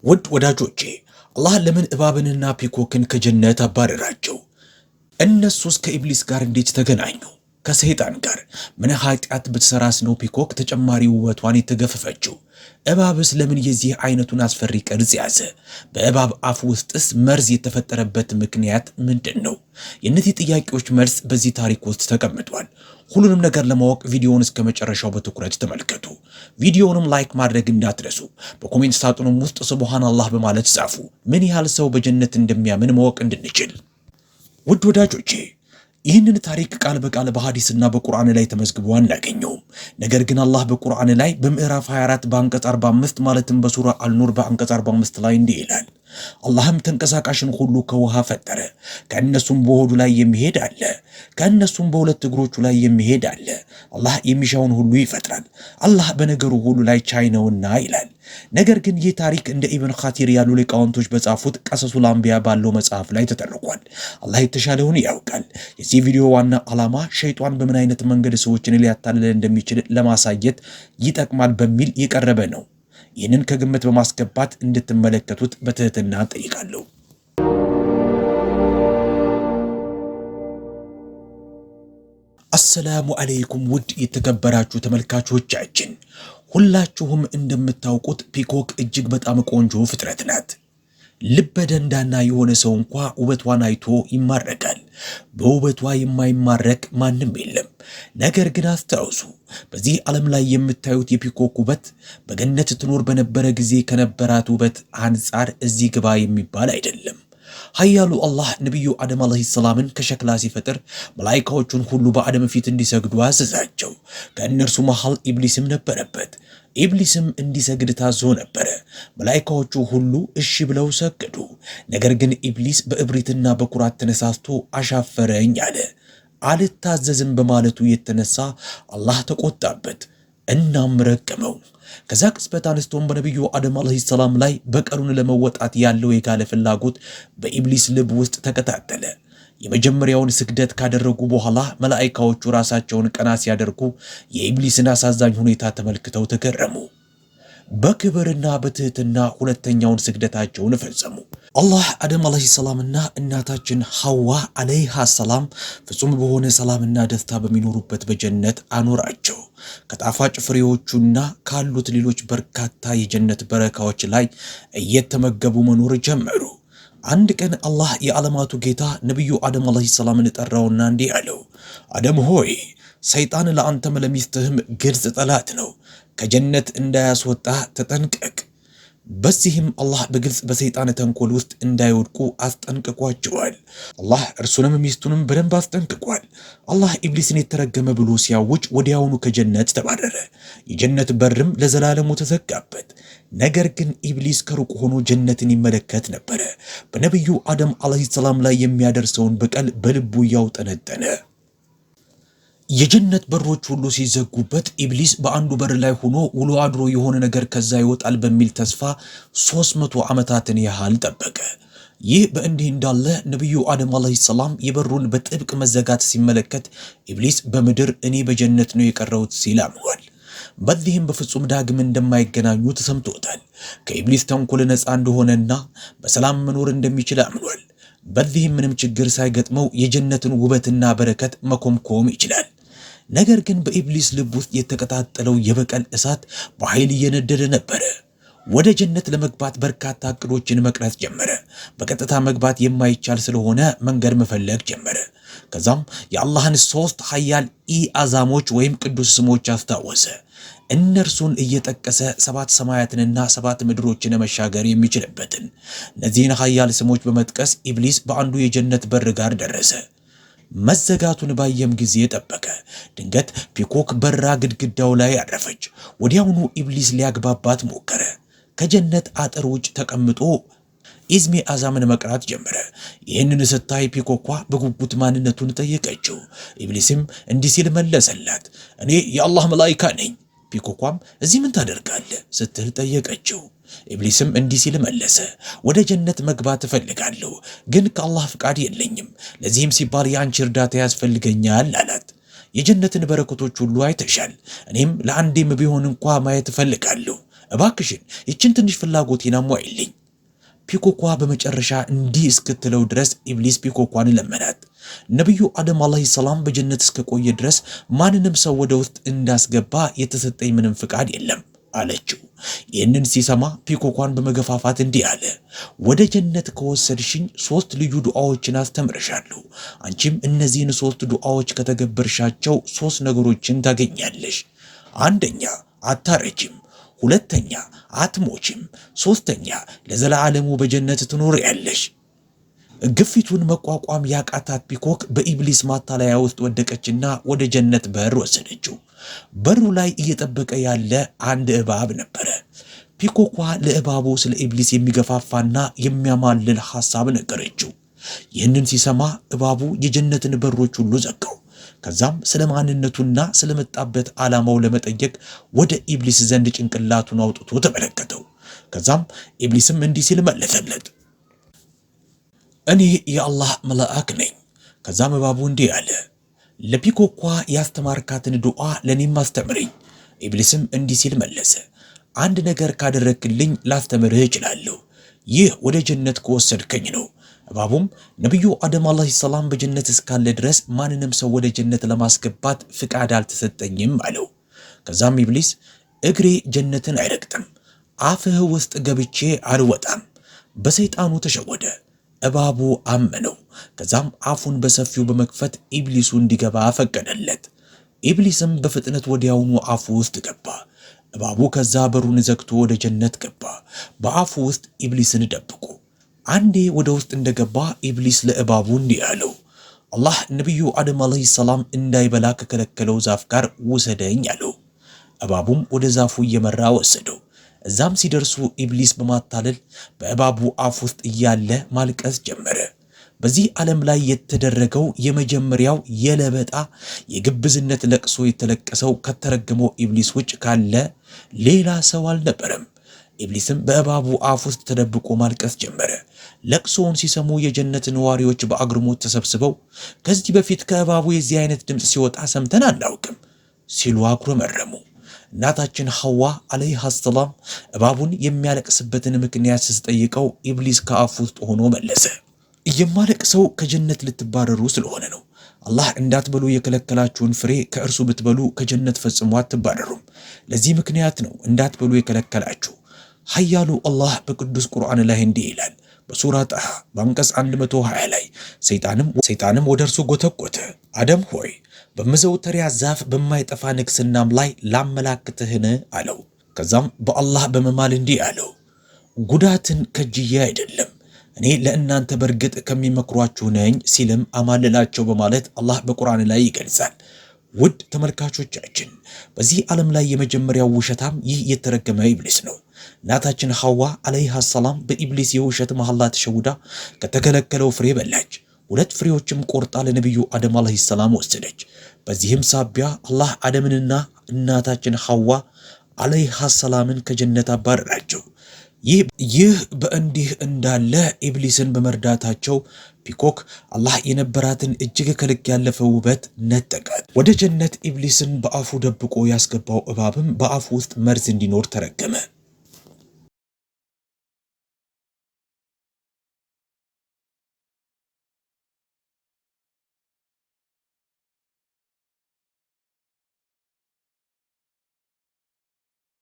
ውድ ወዳጆቼ አላህ ለምን እባብንና ፒኮክን ከጀነት አባረራቸው? እነሱስ ከኢብሊስ ጋር እንዴት ተገናኙ? ከሰይጣን ጋር ምን ኃጢአት ብትሰራስ ነው ፒኮክ ተጨማሪ ውበቷን የተገፈፈችው? እባብስ ለምን የዚህ አይነቱን አስፈሪ ቅርጽ ያዘ? በእባብ አፍ ውስጥስ መርዝ የተፈጠረበት ምክንያት ምንድን ነው? የእነዚህ ጥያቄዎች መልስ በዚህ ታሪክ ውስጥ ተቀምጧል። ሁሉንም ነገር ለማወቅ ቪዲዮውን እስከ መጨረሻው በትኩረት ተመልከቱ። ቪዲዮውንም ላይክ ማድረግ እንዳትረሱ። በኮሜንት ሳጥኑም ውስጥ ሱብሃንአላህ በማለት ጻፉ። ምን ያህል ሰው በጀነት እንደሚያምን ማወቅ እንድንችል። ውድ ወዳጆቼ ይህንን ታሪክ ቃል በቃል በሐዲስና በቁርአን ላይ ተመዝግቦ አናገኘውም። ነገር ግን አላህ በቁርአን ላይ በምዕራፍ 24 በአንቀጽ 45 ማለትም በሱራ አልኑር በአንቀጽ 45 ላይ እንዲህ ይላል፣ አላህም ተንቀሳቃሽን ሁሉ ከውሃ ፈጠረ፣ ከእነሱም በሆዱ ላይ የሚሄድ አለ፣ ከእነሱም በሁለት እግሮቹ ላይ የሚሄድ አለ። አላህ የሚሻውን ሁሉ ይፈጥራል፣ አላህ በነገሩ ሁሉ ላይ ቻይ ነውና ይላል። ነገር ግን ይህ ታሪክ እንደ ኢብን ኻቲር ያሉ ሊቃውንቶች በጻፉት ቀሰሱል አንቢያ ባለው መጽሐፍ ላይ ተተርኳል። አላህ የተሻለውን ያውቃል። የዚህ ቪዲዮ ዋና ዓላማ ሸይጣን በምን አይነት መንገድ ሰዎችን ሊያታልል እንደሚችል ለማሳየት ይጠቅማል በሚል የቀረበ ነው። ይህንን ከግምት በማስገባት እንድትመለከቱት በትህትና ጠይቃለሁ። አሰላሙ አለይኩም ውድ የተከበራችሁ ተመልካቾቻችን፣ ሁላችሁም እንደምታውቁት ፒኮክ እጅግ በጣም ቆንጆ ፍጥረት ናት። ልበ ደንዳና የሆነ ሰው እንኳ ውበቷን አይቶ ይማረካል። በውበቷ የማይማረክ ማንም የለም። ነገር ግን አስታውሱ፣ በዚህ ዓለም ላይ የምታዩት የፒኮክ ውበት በገነት ትኖር በነበረ ጊዜ ከነበራት ውበት አንጻር እዚህ ግባ የሚባል አይደለም። ኃያሉ አላህ ነቢዩ አደም ዓለይሂ ሰላምን ከሸክላ ሲፈጥር መላኢካዎቹን ሁሉ በአደም ፊት እንዲሰግዱ አዘዛቸው። ከእነርሱ መሃል ኢብሊስም ነበረበት። ኢብሊስም እንዲሰግድ ታዞ ነበረ። መላኢካዎቹ ሁሉ እሺ ብለው ሰገዱ። ነገር ግን ኢብሊስ በእብሪትና በኩራት ተነሳስቶ አሻፈረኝ አለ። አልታዘዝም በማለቱ የተነሳ አላህ ተቆጣበት፣ እናም ረገመው። ከዛ ቅጽበት አንስቶም በነቢዩ አደም ዓለይሂ ሰላም ላይ በቀሉን ለመወጣት ያለው የጋለ ፍላጎት በኢብሊስ ልብ ውስጥ ተቀጣጠለ። የመጀመሪያውን ስግደት ካደረጉ በኋላ መላኢካዎቹ ራሳቸውን ቀና ሲያደርጉ የኢብሊስን አሳዛኝ ሁኔታ ተመልክተው ተገረሙ። በክብርና በትህትና ሁለተኛውን ስግደታቸውን ፈጸሙ። አላህ አደም ዓለይሂ ሰላምና እናታችን ሐዋ ዓለይሃ ሰላም ፍጹም በሆነ ሰላምና ደስታ በሚኖሩበት በጀነት አኖራቸው። ከጣፋጭ ፍሬዎቹና ካሉት ሌሎች በርካታ የጀነት በረካዎች ላይ እየተመገቡ መኖር ጀመሩ። አንድ ቀን አላህ የዓለማቱ ጌታ ነቢዩ አደም ዓለይሂ ሰላምን ጠራውና እንዲህ አለው፣ አደም ሆይ ሰይጣን ለአንተም ለሚስትህም ግልጽ ጠላት ነው። ከጀነት እንዳያስወጣህ ተጠንቀቅ። በዚህም አላህ በግልጽ በሰይጣን ተንኮል ውስጥ እንዳይወድቁ አስጠንቅቋቸዋል። አላህ እርሱንም ሚስቱንም በደንብ አስጠንቅቋል። አላህ ኢብሊስን የተረገመ ብሎ ሲያውጅ ወዲያውኑ ከጀነት ተባረረ። የጀነት በርም ለዘላለሙ ተዘጋበት። ነገር ግን ኢብሊስ ከሩቅ ሆኖ ጀነትን ይመለከት ነበረ። በነቢዩ አደም ዓለይሂ ሰላም ላይ የሚያደርሰውን በቀል በልቡ ያውጠነጠነ። የጀነት በሮች ሁሉ ሲዘጉበት ኢብሊስ በአንዱ በር ላይ ሆኖ ውሎ አድሮ የሆነ ነገር ከዛ ይወጣል በሚል ተስፋ 300 ዓመታትን ያህል ጠበቀ። ይህ በእንዲህ እንዳለ ነቢዩ አደም ዓለይሂ ሰላም የበሩን በጥብቅ መዘጋት ሲመለከት ኢብሊስ በምድር እኔ በጀነት ነው የቀረሁት ሲል አምኗል። በዚህም በፍጹም ዳግም እንደማይገናኙ ተሰምቶታል። ከኢብሊስ ተንኮል ነፃ እንደሆነና በሰላም መኖር እንደሚችል አምኗል። በዚህም ምንም ችግር ሳይገጥመው የጀነትን ውበትና በረከት መኮምኮም ይችላል። ነገር ግን በኢብሊስ ልብ ውስጥ የተቀጣጠለው የበቀል እሳት በኃይል እየነደደ ነበረ። ወደ ጀነት ለመግባት በርካታ እቅዶችን መቅረጽ ጀመረ። በቀጥታ መግባት የማይቻል ስለሆነ መንገድ መፈለግ ጀመረ። ከዛም የአላህን 3 ኃያል አዛሞች ወይም ቅዱስ ስሞች አስታወሰ። እነርሱን እየጠቀሰ 7 ሰማያትንና 7 ምድሮችን መሻገር የሚችልበትን እነዚህን ኃያል ስሞች በመጥቀስ ኢብሊስ በአንዱ የጀነት በር ጋር ደረሰ። መዘጋቱን ባየም ጊዜ ጠበቀ። ድንገት ፒኮክ በራ ግድግዳው ላይ አረፈች። ወዲያውኑ ኢብሊስ ሊያግባባት ሞከረ። ከጀነት አጥር ውጭ ተቀምጦ ኢዝሚ አዛምን መቅራት ጀመረ። ይህንን ስታይ ፒኮኳ በጉጉት ማንነቱን ጠየቀችው። ኢብሊስም እንዲህ ሲል መለሰላት፣ እኔ የአላህ መላኢካ ነኝ። ፒኮኳም እዚህ ምን ታደርጋለህ ስትል ጠየቀችው። ኢብሊስም እንዲህ ሲል መለሰ፣ ወደ ጀነት መግባት እፈልጋለሁ፣ ግን ከአላህ ፍቃድ የለኝም። ለዚህም ሲባል የአንቺ እርዳታ ያስፈልገኛል አላት። የጀነትን በረከቶች ሁሉ አይተሻል። እኔም ለአንዴም ቢሆን እንኳ ማየት እፈልጋለሁ። እባክሽን ይችን ትንሽ ፍላጎቴን አሟይልኝ። ፒኮኳ በመጨረሻ እንዲህ እስክትለው ድረስ ኢብሊስ ፒኮኳን ለመናት። ነቢዩ አደም አለይሂ ሰላም በጀነት እስከቆየ ድረስ ማንንም ሰው ወደ ውስጥ እንዳስገባ የተሰጠኝ ምንም ፍቃድ የለም አለችው። ይህንን ሲሰማ ፒኮኳን በመገፋፋት እንዲህ አለ፣ ወደ ጀነት ከወሰድሽኝ 3 ልዩ ዱዓዎችን አስተምርሻለሁ። አንቺም እነዚህን 3 ዱዓዎች ከተገበርሻቸው 3 ነገሮችን ታገኛለሽ። አንደኛ አታረጅም፣ ሁለተኛ አትሞችም፣ ሶስተኛ ለዘላለሙ በጀነት ትኖሪያለሽ። ግፊቱን መቋቋም ያቃታት ፒኮክ በኢብሊስ ማታለያ ውስጥ ወደቀችና ወደ ጀነት በር ወሰደችው። በሩ ላይ እየጠበቀ ያለ አንድ እባብ ነበረ። ፒኮኳ ለእባቡ ስለ ኢብሊስ የሚገፋፋና የሚያማልል ሐሳብ ነገረችው። ይህንን ሲሰማ እባቡ የጀነትን በሮች ሁሉ ዘጋው። ከዛም ስለ ማንነቱና ስለመጣበት ዓላማው ለመጠየቅ ወደ ኢብሊስ ዘንድ ጭንቅላቱን አውጥቶ ተመለከተው። ከዛም ኢብሊስም እንዲህ ሲል መለሰለት፣ እኔ የአላህ መልአክ ነኝ። ከዛም እባቡ እንዲህ አለ፣ ለፒኮኳ ያስተማርካትን ዱዓ ለኔም አስተምረኝ። ኢብሊስም እንዲህ ሲል መለሰ፣ አንድ ነገር ካደረክልኝ ላስተምርህ እችላለሁ። ይህ ወደ ጀነት ከወሰድከኝ ነው። እባቡም ነቢዩ አደም አለይሂ ሰላም በጀነት እስካለ ድረስ ማንንም ሰው ወደ ጀነት ለማስገባት ፍቃድ አልተሰጠኝም አለው። ከዛም ኢብሊስ እግሬ ጀነትን አይረግጥም፣ አፍህ ውስጥ ገብቼ አልወጣም። በሰይጣኑ ተሸወደ። እባቡ አመነው። ከዛም አፉን በሰፊው በመክፈት ኢብሊሱ እንዲገባ ፈቀደለት። ኢብሊስም በፍጥነት ወዲያውኑ አፉ ውስጥ ገባ። እባቡ ከዛ በሩን ዘግቶ ወደ ጀነት ገባ። በአፉ ውስጥ ኢብሊስን ደብቆ አንዴ ወደ ውስጥ እንደገባ ኢብሊስ ለእባቡ እንዲህ አለው፣ አላህ ነቢዩ አደም አለይሂ ሰላም እንዳይበላ ከከለከለው ዛፍ ጋር ውሰደኝ አለው። እባቡም ወደ ዛፉ እየመራ ወሰደው። እዛም ሲደርሱ ኢብሊስ በማታለል በእባቡ አፍ ውስጥ እያለ ማልቀስ ጀመረ። በዚህ ዓለም ላይ የተደረገው የመጀመሪያው የለበጣ የግብዝነት ለቅሶ የተለቀሰው ከተረገመው ኢብሊስ ውጭ ካለ ሌላ ሰው አልነበረም። ኢብሊስም በእባቡ አፍ ውስጥ ተደብቆ ማልቀስ ጀመረ። ለቅሶውን ሲሰሙ የጀነት ነዋሪዎች በአግርሞት ተሰብስበው ከዚህ በፊት ከእባቡ የዚህ አይነት ድምፅ ሲወጣ ሰምተን አናውቅም ሲሉ አጉረመረሙ። እናታችን ሐዋ አለይሃ ሰላም እባቡን የሚያለቅስበትን ምክንያት ስትጠይቀው ኢብሊስ ከአፍ ውስጥ ሆኖ መለሰ፣ የማለቅሰው ከጀነት ልትባረሩ ስለሆነ ነው። አላህ እንዳትበሉ የከለከላችሁን ፍሬ ከእርሱ ብትበሉ ከጀነት ፈጽሞ አትባረሩም። ለዚህ ምክንያት ነው እንዳትበሉ የከለከላችሁ። ኃያሉ አላህ በቅዱስ ቁርአን ላይ እንዲህ ይላል በሱራ ጣሃ በአንቀጽ 120 ላይ ሰይጣንም ወደ እርሱ ጎተጎተ፣ አደም ሆይ በመዘውተሪያ ዛፍ በማይጠፋ ንግስናም ላይ ላመላክትህን አለው። ከዛም በአላህ በመማል እንዲህ አለው፣ ጉዳትን ከጅዬ አይደለም እኔ ለእናንተ በርግጥ ከሚመክሯችሁ ነኝ ሲልም አማልላቸው በማለት አላህ በቁርአን ላይ ይገልጻል። ውድ ተመልካቾቻችን በዚህ ዓለም ላይ የመጀመሪያው ውሸታም ይህ የተረገመ ኢብሊስ ነው። እናታችን ሐዋ አለይሃ ሰላም በኢብሊስ የውሸት መሐላ ተሸውዳ ከተከለከለው ፍሬ በላች። 2 ፍሬዎችም ቆርጣ ለነቢዩ አደም አለይሂ ሰላም ወሰደች። በዚህም ሳቢያ አላህ አደምንና እናታችን ሐዋ አለይሃ ሰላምን ከጀነት አባረራቸው። ይህ በእንዲህ እንዳለ ኢብሊስን በመርዳታቸው ፒኮክ አላህ የነበራትን እጅግ ከልክ ያለፈ ውበት ነጠቃት። ወደ ጀነት ኢብሊስን በአፉ ደብቆ ያስገባው እባብም በአፉ ውስጥ መርዝ እንዲኖር ተረገመ።